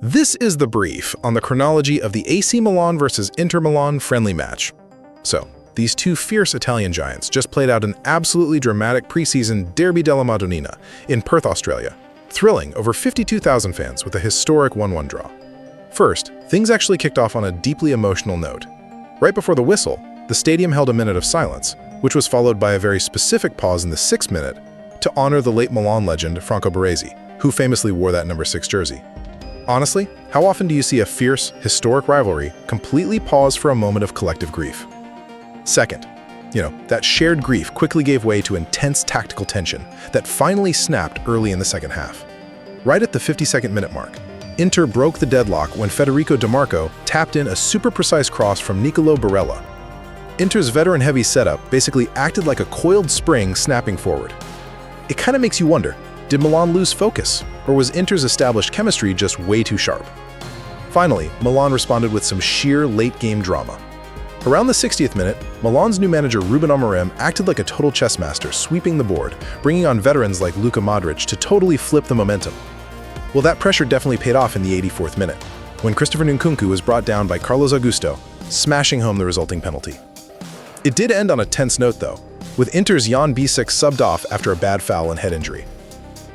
This is the brief on the chronology of the AC Milan versus Inter Milan friendly match. So, these two fierce Italian giants just played out an absolutely dramatic preseason Derby della Madonnina in Perth, Australia, thrilling over 52,000 fans with a historic 1-1 draw. First, things actually kicked off on a deeply emotional note. Right before the whistle, the stadium held a minute of silence, which was followed by a very specific pause in the 6th minute to honor the late Milan legend Franco Baresi, who famously wore that number 6 jersey. Honestly, how often do you see a fierce, historic rivalry completely pause for a moment of collective grief? Second, that shared grief quickly gave way to intense tactical tension that finally snapped early in the second half. Right at the 52nd minute mark, Inter broke the deadlock when Federico Dimarco tapped in a super precise cross from Niccolò Barella. Inter's veteran-heavy setup basically acted like a coiled spring snapping forward. It kind of makes you wonder, did Milan lose focus, or was Inter's established chemistry just way too sharp? Finally, Milan responded with some sheer late-game drama. Around the 60th minute, Milan's new manager Ruben Amorim acted like a total chess master, sweeping the board, bringing on veterans like Luka Modric to totally flip the momentum. Well, that pressure definitely paid off in the 84th minute, when Christopher Nkunku was brought down by Carlos Augusto, smashing home the resulting penalty. It did end on a tense note, though, with Inter's Yann Bisseck subbed off after a bad foul and head injury.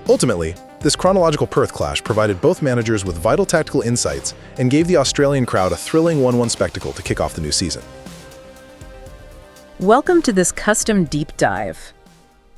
Ultimately, this chronological Perth clash provided both managers with vital tactical insights and gave the Australian crowd a thrilling 1-1 spectacle to kick off the new season. Welcome to this custom deep dive.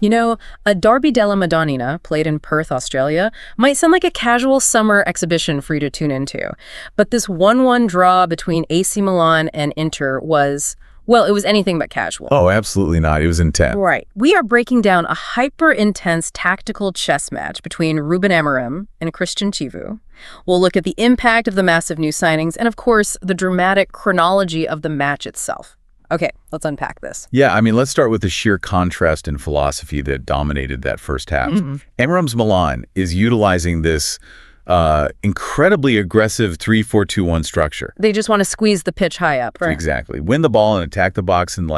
A Derby della Madonnina, played in Perth, Australia, might sound like a casual summer exhibition for you to tune into. But this 1-1 draw between AC Milan and Inter was, well, it was anything but casual. Oh, absolutely not. It was intense. Right. We are breaking down a hyper-intense tactical chess match between Ruben Amorim and Christian Chivu. We'll look at the impact of the massive new signings and, of course, the dramatic chronology of the match itself. Okay, let's unpack this. Yeah, let's start with the sheer contrast in philosophy that dominated that first half. Amorim's Milan is utilizing this incredibly aggressive 3-4-2-1 structure. They just want to squeeze the pitch high up, right? Exactly. Win the ball and attack the box in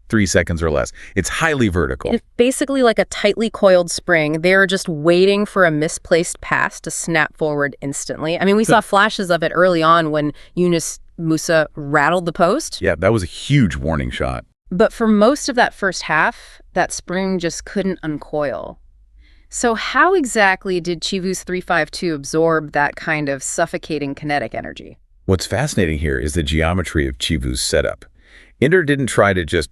3 seconds or less. It's highly vertical. It's basically like a tightly coiled spring. They're just waiting for a misplaced pass to snap forward instantly. We saw flashes of it early on when Yunus Musa rattled the post. Yeah, that was a huge warning shot. But for most of that first half, that spring just couldn't uncoil. So how exactly did Chivu's 3-5-2 absorb that kind of suffocating kinetic energy? What's fascinating here is the geometry of Chivu's setup. Inter didn't try to just,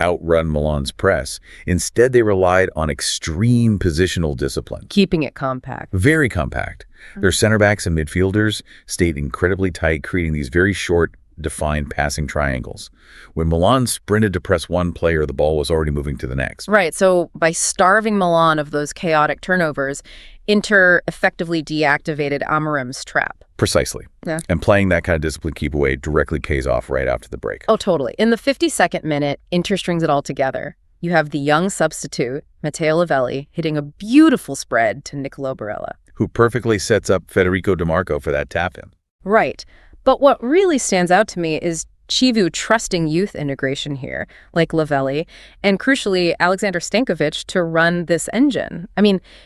outrun Milan's press. Instead, they relied on extreme positional discipline. Keeping it compact. Very compact. Their center backs and midfielders stayed incredibly tight, creating these very short, defined passing triangles. When Milan sprinted to press one player, the ball was already moving to the next. Right, so by starving Milan of those chaotic turnovers, Inter effectively deactivated Amorim's trap. Precisely. Yeah. And playing that kind of disciplined keep away directly pays off right after the break. Oh, totally. In the 52nd minute, Inter strings it all together. You have the young substitute, Matteo Lavelli, hitting a beautiful spread to Niccolò Barella, who perfectly sets up Federico Dimarco for that tap-in. Right. But what really stands out to me is Chivu trusting youth integration here, like Lavelli, and crucially, Alexander Stankovic to run this engine.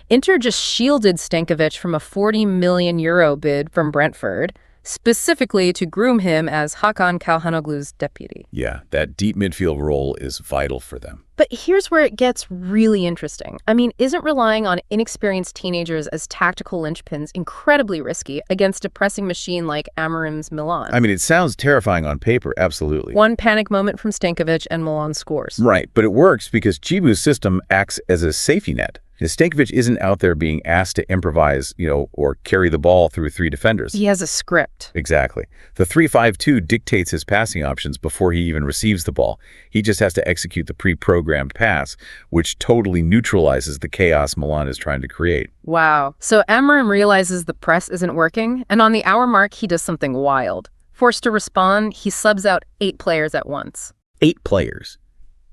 Inter just shielded Stankovic from a €40 million bid from Brentford, specifically to groom him as Hakan Çalhanoğlu's deputy. Yeah, that deep midfield role is vital for them. But here's where it gets really interesting. Isn't relying on inexperienced teenagers as tactical linchpins incredibly risky against a pressing machine like Amorim's Milan? It sounds terrifying on paper, absolutely. One panic moment from Stankovic and Milan scores. Right, but it works because Chivu's system acts as a safety net. Stankovic isn't out there being asked to improvise, or carry the ball through 3 defenders. He has a script. Exactly. The 3-5-2 dictates his passing options before he even receives the ball. He just has to execute the pre-programmed pass, which totally neutralizes the chaos Milan is trying to create. Wow. So Amorim realizes the press isn't working, and on the hour mark, he does something wild. Forced to respond, he subs out 8 players at once. 8 players.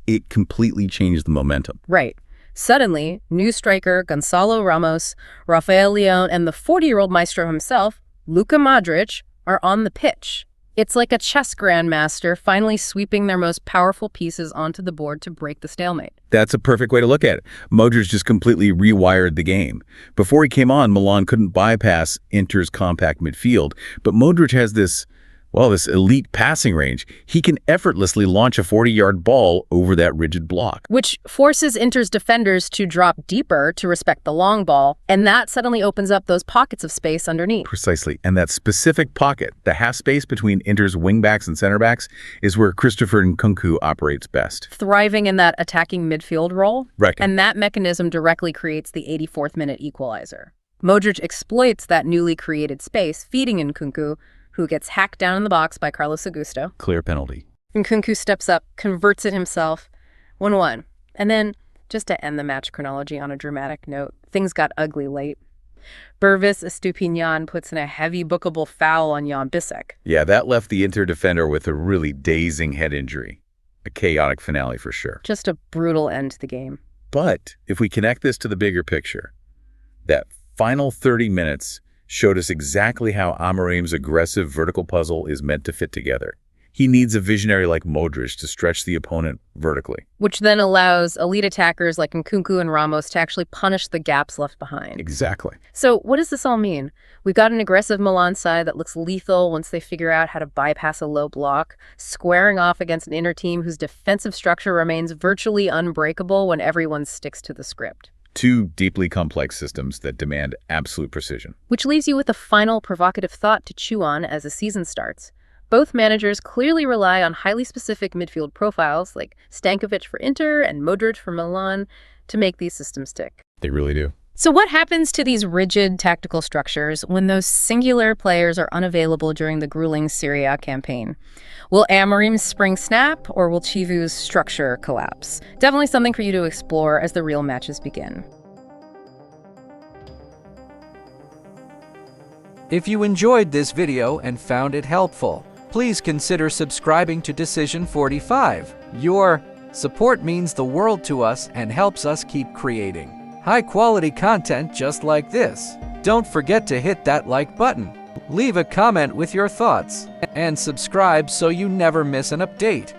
It completely changed the momentum. Right. Suddenly, new striker Gonzalo Ramos, Rafael Leão, and the 40-year-old maestro himself, Luka Modric, are on the pitch. It's like a chess grandmaster finally sweeping their most powerful pieces onto the board to break the stalemate. That's a perfect way to look at it. Modric just completely rewired the game. Before he came on, Milan couldn't bypass Inter's compact midfield, but Modric has this elite passing range. He can effortlessly launch a 40-yard ball over that rigid block. Which forces Inter's defenders to drop deeper to respect the long ball, and that suddenly opens up those pockets of space underneath. Precisely. And that specific pocket, the half space between Inter's wingbacks and center backs, is where Christopher Nkunku operates best. Thriving in that attacking midfield role. Reckon. And that mechanism directly creates the 84th minute equalizer. Modric exploits that newly created space, feeding Nkunku, who gets hacked down in the box by Carlos Augusto. Clear penalty. Nkunku steps up, converts it himself, 1-1. And then, just to end the match chronology on a dramatic note, things got ugly late. Bervis Estupinian puts in a heavy bookable foul on Yann Bisseck. Yeah, that left the Inter defender with a really dazing head injury. A chaotic finale for sure. Just a brutal end to the game. But if we connect this to the bigger picture, that final 30 minutes showed us exactly how Amorim's aggressive vertical puzzle is meant to fit together. He needs a visionary like Modric to stretch the opponent vertically. Which then allows elite attackers like Nkunku and Ramos to actually punish the gaps left behind. Exactly. So what does this all mean? We've got an aggressive Milan side that looks lethal once they figure out how to bypass a low block, squaring off against an Inter team whose defensive structure remains virtually unbreakable when everyone sticks to the script. Two deeply complex systems that demand absolute precision. Which leaves you with a final provocative thought to chew on as the season starts. Both managers clearly rely on highly specific midfield profiles like Stankovic for Inter and Modric for Milan to make these systems tick. They really do. So what happens to these rigid tactical structures when those singular players are unavailable during the grueling Serie A campaign? Will Amorim's spring snap, or will Chivu's structure collapse? Definitely something for you to explore as the real matches begin. If you enjoyed this video and found it helpful, please consider subscribing to Decision 45. Your support means the world to us and helps us keep creating high-quality content just like this. Don't forget to hit that like button, leave a comment with your thoughts, and subscribe so you never miss an update.